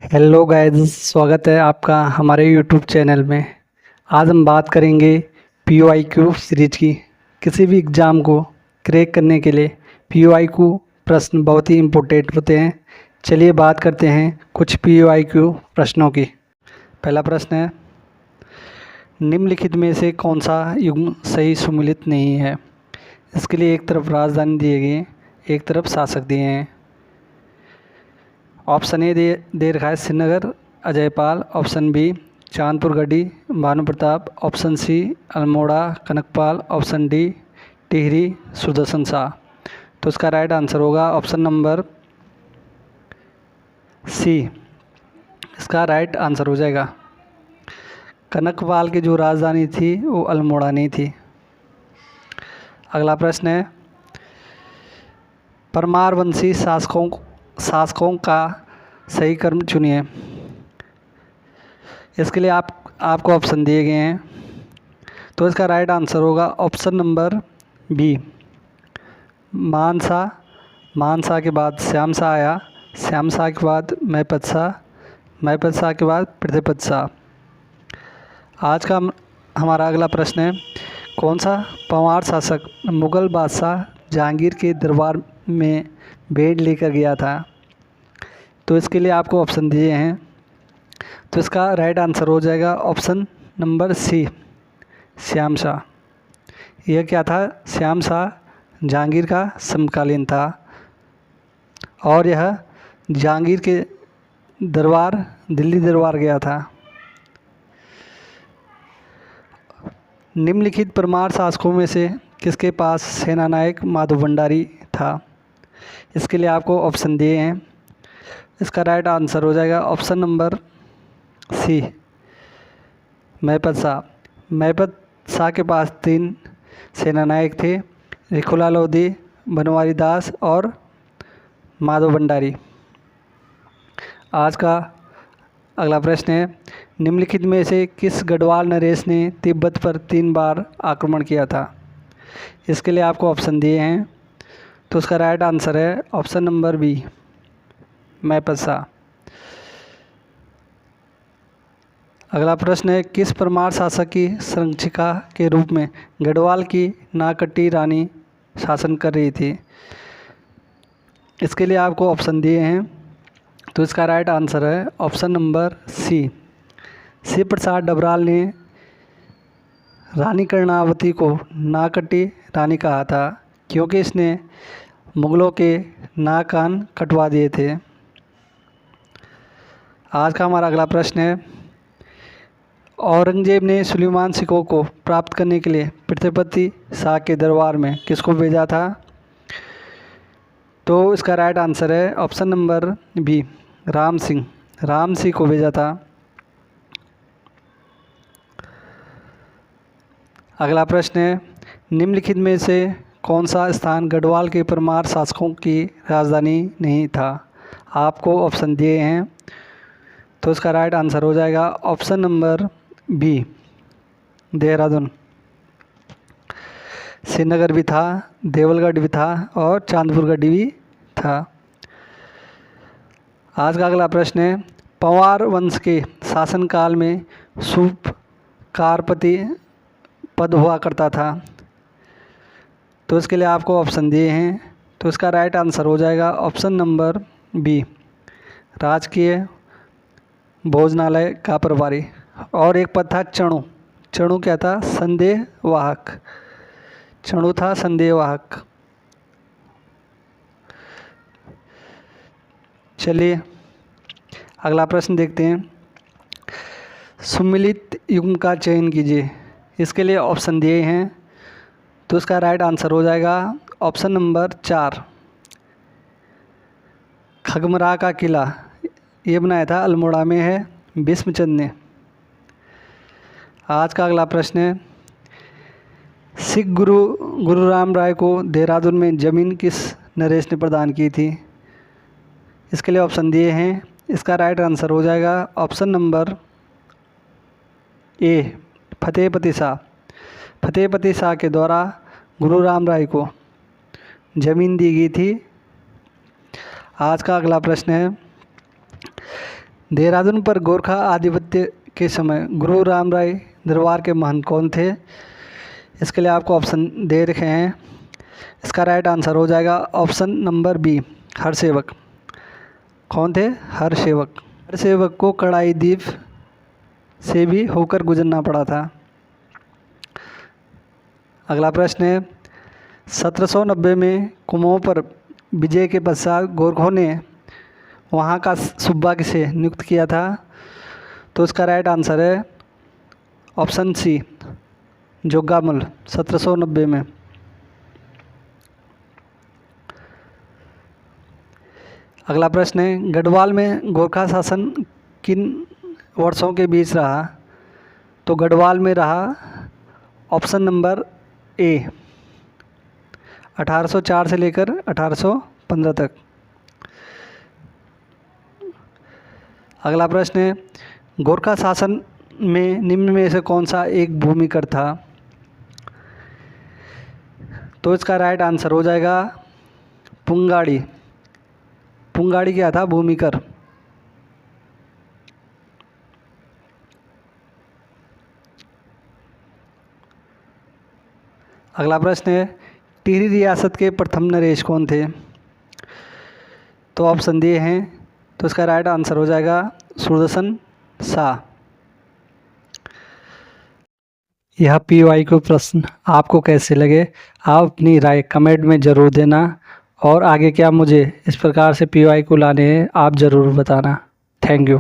Hello guys, स्वागत है आपका हमारे यूट्यूब चैनल में। आज हम बात करेंगे POIQ सीरीज की। किसी भी एग्ज़ाम को क्रैक करने के लिए POIQ प्रश्न बहुत ही इम्पोर्टेंट होते हैं। चलिए बात करते हैं कुछ POIQ प्रश्नों की। पहला प्रश्न है, निम्नलिखित में से कौन सा युग्म सही सुमेलित नहीं है। इसके लिए एक तरफ राजधानी दिए गए, एक तरफ शासक दिए हैं। ऑप्शन ए दे रखा है Srinagar Ajaypal, option B Chandpur Garhi Bhanu Pratap, option C Almora Kanakpal, option D Tehri Sudarshan Shah. तो इसका राइट आंसर होगा ऑप्शन नंबर सी। इसका राइट आंसर हो जाएगा। कनकपाल की जो राजधानी थी वो अल्मोड़ा नहीं थी। अगला प्रश्न है, परमार वंशी शासकों का सही क्रम चुनिए। इसके लिए आपको ऑप्शन दिए गए हैं। तो इसका राइट आंसर होगा ऑप्शन नंबर बी मानसा के बाद श्याम शाह आया, श्याम शाह के बाद महपत शाह के बाद पृथ्वीपत शाह। आज का हमारा अगला प्रश्न है, कौन सा पंवार शासक मुग़ल बादशाह जहांगीर के दरबार में भेंट लेकर गया था। तो इसके लिए आपको ऑप्शन दिए हैं। तो इसका राइट आंसर हो जाएगा option number C Shyam Shah. यह क्या था, श्याम शाह जहांगीर का समकालीन था और यह जहांगीर के दरबार दिल्ली दरबार गया था। निम्नलिखित परमार शासकों में से किसके पास सेनानायक माधव भंडारी था। इसके लिए आपको ऑप्शन दिए हैं। इसका राइट आंसर हो जाएगा ऑप्शन नंबर सी महपत शाह के पास 3 सेनानायक थे, रिखुला लोधी, बनवारी दास और माधव भंडारी। आज का अगला प्रश्न है, निम्नलिखित में से किस गढ़वाल नरेश ने तिब्बत पर 3 बार आक्रमण किया था। इसके लिए आपको ऑप्शन दिए हैं। तो उसका राइट आंसर है ऑप्शन नंबर बी महपत शाह। अगला प्रश्न है, किस परमार शासक की संरक्षिका के रूप में गढ़वाल की नाकटी रानी शासन कर रही थी। इसके लिए आपको ऑप्शन दिए हैं। तो इसका राइट आंसर है ऑप्शन नंबर सी शिव प्रसाद डबराल ने रानी कर्णावती को नाकटी रानी कहा था क्योंकि इसने मुग़लों के नाक कान कटवा दिए थे। आज का हमारा अगला प्रश्न है, औरंगजेब ने सुलेमान सिकों को प्राप्त करने के लिए पृथ्वीपति शाह के दरबार में किसको भेजा था। तो इसका राइट आंसर है option number B Ram Singh को भेजा था। अगला प्रश्न है, निम्नलिखित में से कौन सा स्थान गढ़वाल के परमार शासकों की राजधानी नहीं था। आपको ऑप्शन दिए हैं। तो इसका राइट आंसर हो जाएगा option number B Dehradun. Srinagar भी था, देवलगढ़ भी था और चांदपुर गढ़ी भी था। आज का अगला प्रश्न है, पंवार वंश के शासनकाल में सूपकारपति पद हुआ करता था। तो इसके लिए आपको ऑप्शन दिए हैं। तो इसका राइट आंसर हो जाएगा ऑप्शन नंबर बी राजकीय भोजनालय का प्रभारी। और एक पद था चणु क्या था, चणु था संदेहवाहक। चलिए अगला प्रश्न देखते हैं, सुमेलित युग्म का चयन कीजिए। इसके लिए ऑप्शन दिए हैं। तो इसका राइट आंसर हो जाएगा ऑप्शन नंबर 4 खगमरा का किला। ये बनाया था अल्मोड़ा में है भीष्मचंद ने। आज का अगला प्रश्न है, सिख गुरु राम राय को देहरादून में ज़मीन किस नरेश ने प्रदान की थी। इसके लिए ऑप्शन दिए हैं। इसका राइट आंसर हो जाएगा option number A Fatehpati Shah के द्वारा गुरु राम राय को ज़मीन दी गई थी। आज का अगला प्रश्न है, देहरादून पर गोरखा आधिपत्य के समय गुरु राम राय दरबार के महंत कौन थे? इसके लिए आपको ऑप्शन दे रखे हैं। इसका राइट आंसर हो जाएगा ऑप्शन नंबर बी, हरसेवक। कौन थे? हरसेवक। हरसेवक को कड़ाई द्वीप से भी होकर गुजरना पड़ा था। अगला प्रश्न है, 1790 में कुमाऊं पर विजय के पश्चात गोरखों ने वहाँ का सूबा किसे नियुक्त किया था? तो इसका राइट आंसर है ऑप्शन सी, जोगामल, 1790 में। अगला प्रश्न है, गढ़वाल में गोरखा शासन किन वर्षों के बीच रहा? तो गढ़वाल में रहा ऑप्शन नंबर ए, 1804 से लेकर 1815 तक। अगला प्रश्न है, गोरखा शासन में निम्न में से कौन सा एक भूमिकर था? तो इसका राइट आंसर हो जाएगा पुंगाड़ी। पुंगाड़ी क्या था? भूमिकर। अगला प्रश्न है, टिहरी रियासत के प्रथम नरेश कौन थे? तो ऑप्शन दिए हैं, तो इसका राइट आंसर हो जाएगा सुदर्शन शाह। यह PYQ प्रश्न आपको कैसे लगे? आप अपनी राय कमेंट में ज़रूर देना, और आगे क्या मुझे इस प्रकार से PYQ लाने हैं आप ज़रूर बताना। Thank you.